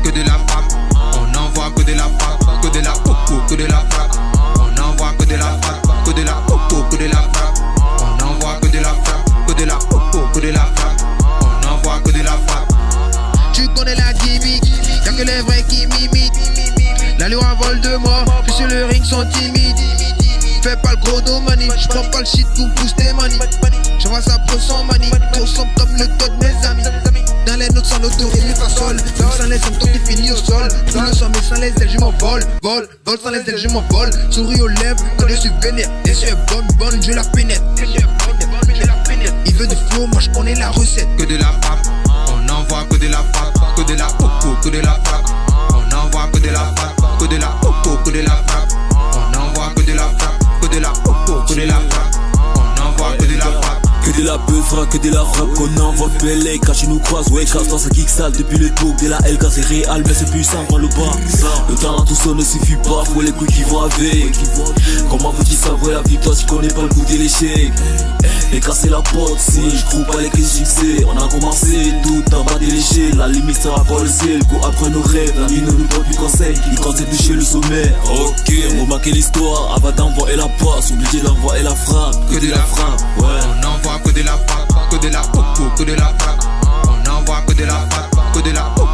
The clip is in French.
que de la frappe. On envoie que de la frappe, que de la popo, que de la frappe. On envoie que de la frappe, que de la popo, que de la frappe. On envoie que de la frappe, que de la popo, que de la frappe. On envoie que de la frappe. Tu connais la gimmick, y'a que les vrais qui m'imitent. L'allure à vol de mort, puis sur le ring sont timides. Fais pas le gros dos mani, j'prends pas le shit pour booster money. J'envoie ça pour son mani, trop sombre comme le dos de mes amis. Dans les notes sans l'auto et les façoles, même sans les hommes tout est fini au sol. Tout le son mais sans les ailes je m'envole, vol sans les ailes je m'envole. Souris aux lèvres quand je suis vénère, et c'est bonne je la pénètre. Il veut du flow, moi je connais la recette. Que de la frappe, on envoie que de la frappe, que de la popo, que de la frappe. On envoie que de la frappe, que de la popo, que de la frappe. On envoie que de la frappe, que de la popo, que de la frappe. On envoie que de la frappe. Que de la beuvra, que de la frappe qu'on envoie PLA. Quand tu nous croises, ouais, casse dans sa kick sale. Depuis l'époque de la LK c'est réel, mais c'est puissant dans le bas. Le talent tout ça ne suffit pas, faut les couilles qui vont avec. Comment veux-tu savoir la victoire si tu connais pas le goût de l'échec? Et casser la porte si je trouve pas les clés succès. On a commencé tout en bas de l'échelle. La limite sera pas le ciel. Go après nos rêves, la vie ne nous donne plus conseil. Il compte toucher le sommet. Ok, on remarquer l'histoire. Avant d'envoyer la passe, obligé d'envoyer la frappe. Que de la frappe, ouais. On envoie que de la frappe, que de la popo, que de la frappe. On envoie que de la frappe, que de la popo.